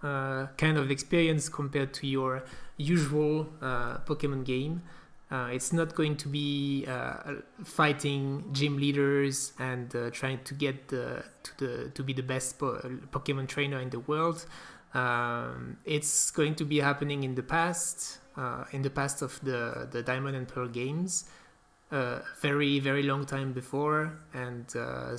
kind of experience compared to your usual Pokemon game. It's not going to be fighting gym leaders and trying to get to be the best Pokemon trainer in the world. It's going to be happening in the past of the Diamond and Pearl games, very very long time before, and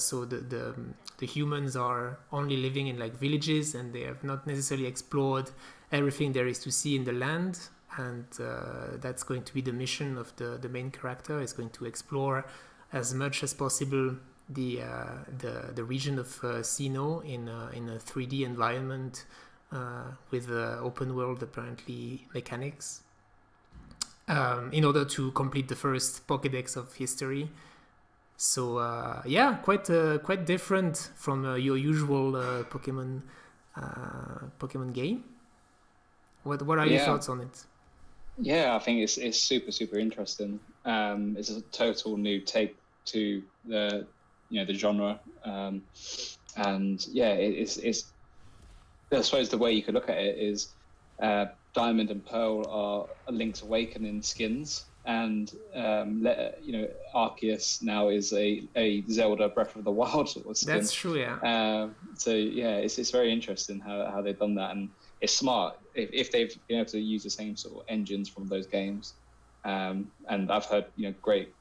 so the humans are only living in like villages, and they have not necessarily explored everything there is to see in the land. And that's going to be the mission of the main character, is going to explore as much as possible the region of Sinnoh in a 3D environment with open world apparently mechanics, in order to complete the first Pokédex of history. So yeah, quite different from your usual Pokemon game. What are your thoughts on it? Yeah, I think it's super interesting. It's a total new take to the genre, and yeah, it's I suppose the way you could look at it is Diamond and Pearl are a Link's Awakening skins, and Arceus now is a Zelda Breath of the Wild sort of skin. That's true, yeah. So yeah, it's very interesting how they've done that, and it's smart if they've been able to use the same sort of engines from those games. And I've heard great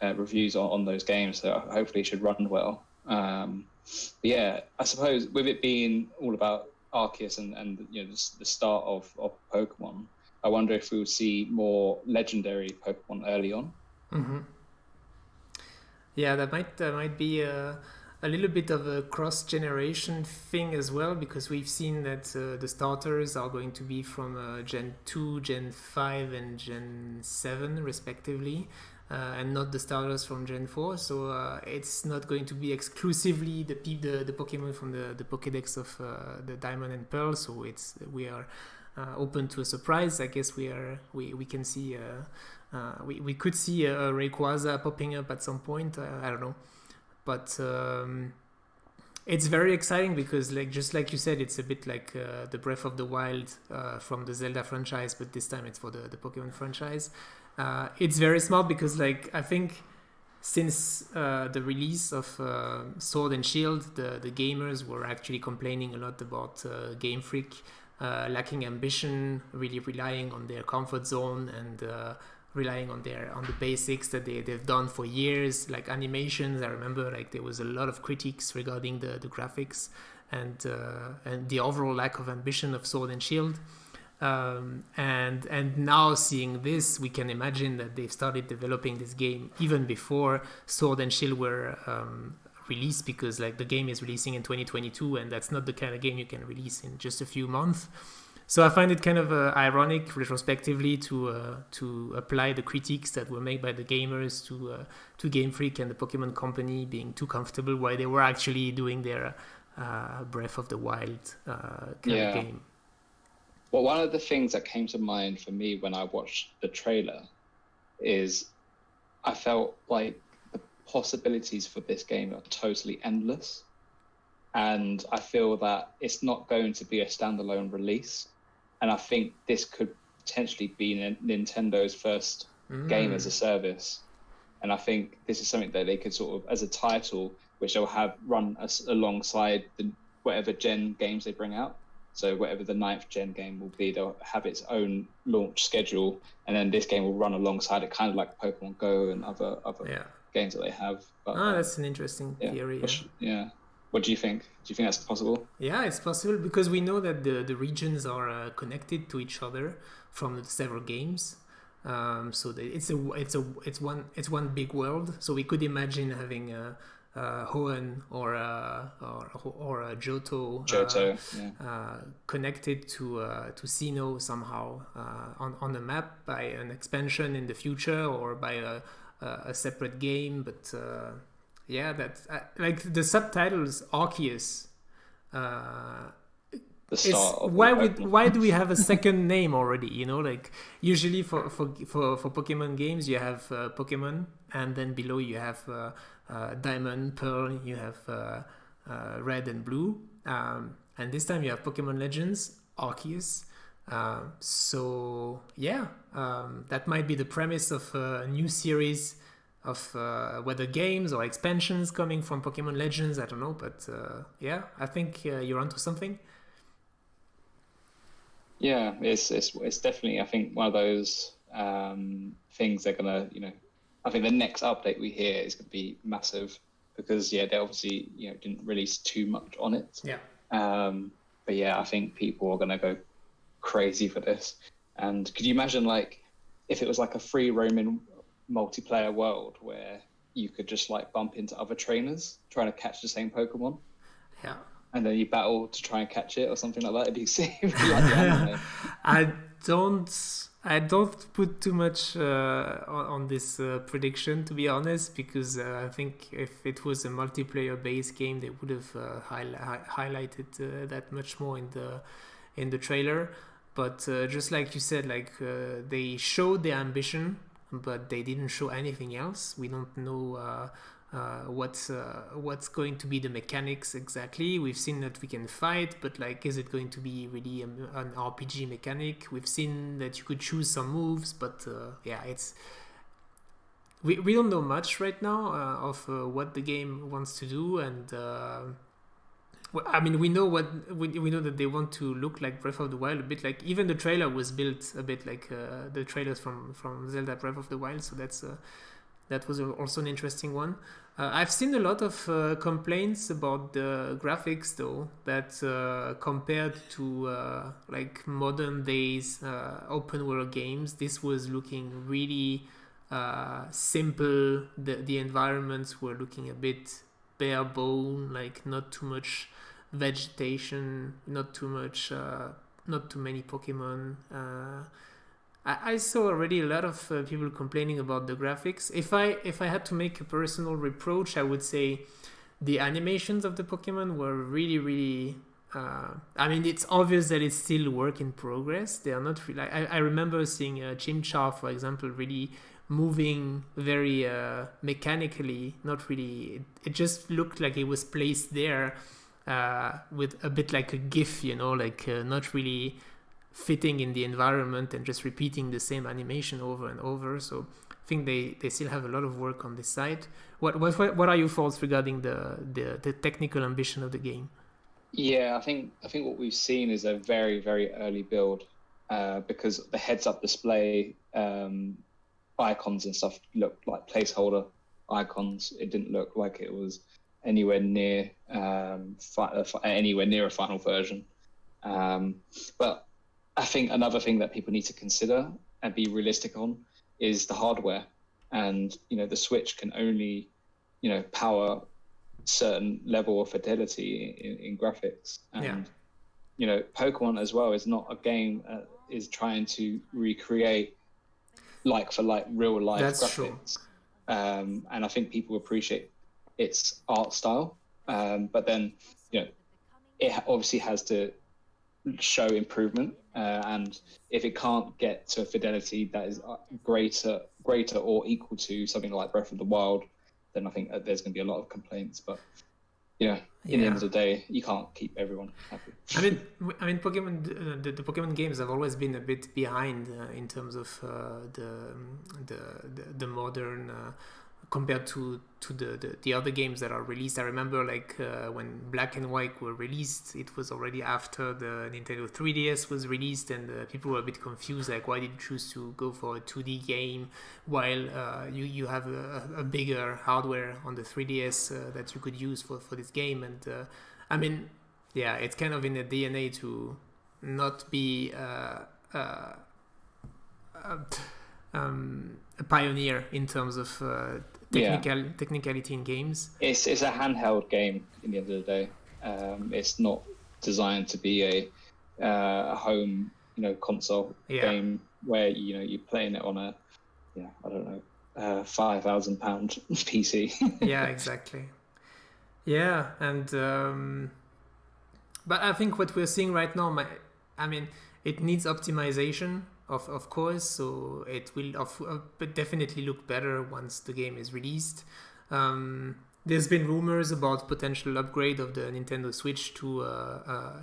reviews on those games, so hopefully it should run well. But yeah, I suppose with it being all about Arceus and the start of Pokemon, I wonder if we will see more legendary Pokemon early on. Mm-hmm. Yeah, that might be a little bit of a cross-generation thing as well, because we've seen that the starters are going to be from Gen 2, Gen 5, and Gen 7 respectively, and not the starters from Gen 4. So it's not going to be exclusively the Pokemon from the Pokédex of the Diamond and Pearl. So we are open to a surprise. I guess we can see we could see a Rayquaza popping up at some point. I don't know. But it's very exciting because, just like you said, it's a bit like the Breath of the Wild from the Zelda franchise, but this time it's for the Pokemon franchise. It's very smart because, I think since the release of Sword and Shield, the gamers were actually complaining a lot about Gamefreak lacking ambition, really relying on their comfort zone and relying on the basics that they've done for years, like animations. I remember there was a lot of critiques regarding the graphics and the overall lack of ambition of Sword and Shield. And now seeing this, we can imagine that they've started developing this game even before Sword and Shield were released, because the game is releasing in 2022, and that's not the kind of game you can release in just a few months. So I find it kind of ironic, retrospectively, to apply the critiques that were made by the gamers to Game Freak and the Pokémon Company being too comfortable while they were actually doing their Breath of the Wild kind of game. Well, one of the things that came to mind for me when I watched the trailer is I felt like the possibilities for this game are totally endless. And I feel that it's not going to be a standalone release. And I think this could potentially be Nintendo's first game as a service. And I think this is something that they could sort of, as a title, which they'll have run alongside whatever gen games they bring out. So whatever the 9th gen game will be, they'll have its own launch schedule. And then this game will run alongside it, kind of like Pokemon Go and other games that they have. But, that's an interesting theory. Yeah. What do you think? Do you think that's possible? Yeah, it's possible, because we know that the regions are connected to each other from the several games. So it's one big world. So we could imagine having Hoenn or Johto connected to Sinnoh somehow on the map by an expansion in the future, or by a separate game. But yeah, that's the subtitles Arceus. Why do we have a second name already? Usually for Pokemon games you have Pokemon, and then below you have Diamond, Pearl, you have Red and Blue. and this time you have Pokemon Legends Arceus. So yeah, that might be the premise of a new series of whether games or expansions coming from Pokemon Legends. I don't know, but yeah, I think you're onto something. Yeah, it's definitely, I think, one of those things they're gonna, I think the next update we hear is gonna be massive because yeah, they obviously didn't release too much on it. Yeah. But yeah, I think people are gonna go crazy for this. And could you imagine like if it was like a free roaming multiplayer world where you could just like bump into other trainers trying to catch the same Pokemon? Yeah. And then you battle to try and catch it or something like that. Do you see like the anime? I don't. I don't put too much on this prediction, to be honest, because I think if it was a multiplayer-based game, they would have highlighted that much more in the trailer. But just like you said, like they showed their ambition, but they didn't show anything else. We don't know what's going to be the mechanics exactly. We've seen that we can fight, but like, is it going to be really an RPG mechanic? We've seen that you could choose some moves, but yeah, we don't know much right now of what the game wants to do, and I mean, we know we know that they want to look like Breath of the Wild a bit. Like even the trailer was built a bit like the trailers from Zelda Breath of the Wild. So that was also an interesting one. I've seen a lot of complaints about the graphics, though, that compared to like modern days open world games, this was looking really simple. The environments were looking a bit bare bone, like not too much vegetation, not too many Pokemon. I saw already a lot of people complaining about the graphics. If I had to make a personal reproach, I would say the animations of the Pokemon were really. I mean, it's obvious that it's still work in progress. They are not really. I remember seeing Chimchar, for example, really moving very mechanically. Not really. It just looked like it was placed there with a bit like a GIF, like not really fitting in the environment and just repeating the same animation over and over. So I think they still have a lot of work on this side. What are your thoughts regarding the technical ambition of the game? Yeah, I think what we've seen is a very, very early build because the heads-up display icons and stuff looked like placeholder icons. It didn't look like it was anywhere near a final version. But I think another thing that people need to consider and be realistic on is the hardware. And, the Switch can only, power certain level of fidelity in graphics. And, Pokemon as well is not a game is trying to recreate like for like real life graphics. True. And I think people appreciate its art style. But then, it obviously has to show improvement. And if it can't get to a fidelity that is greater or equal to something like Breath of the Wild, then I think there's going to be a lot of complaints. But in the end of the day, you can't keep everyone happy. I mean, Pokemon. The Pokemon games have always been a bit behind in terms of the modern. Compared to the other games that are released. I remember when Black and White were released, it was already after the Nintendo 3DS was released, and people were a bit confused, like why did you choose to go for a 2D game while you have a bigger hardware on the 3DS that you could use for this game. And I mean, yeah, it's kind of in the DNA to not be a pioneer in terms of technicality in games. It's a handheld game in the end of the day. It's not designed to be a home console game where you're playing it on a I don't know £5,000 PC. Yeah, exactly. Yeah, and but I think what we're seeing right now, it needs optimization. Of course, so it will but definitely look better once the game is released. There's been rumors about potential upgrade of the Nintendo Switch to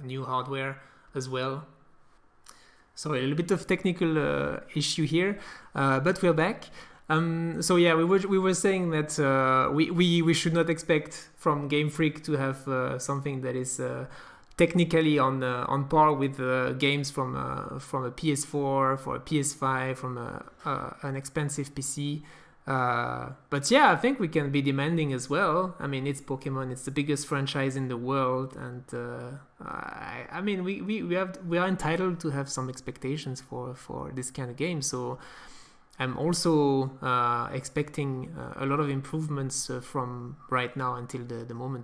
new hardware as well. Sorry, a little bit of technical issue here, but we're back. So yeah, we were saying that we should not expect from Gamefreak to have something that is technically on par with games from a PS4, for a PS5, from an expensive PC. But yeah, I think we can be demanding as well. I mean, it's Pokemon; it's the biggest franchise in the world, and I mean, we are entitled to have some expectations for this kind of game. So I'm also expecting a lot of improvements from right now until the moment.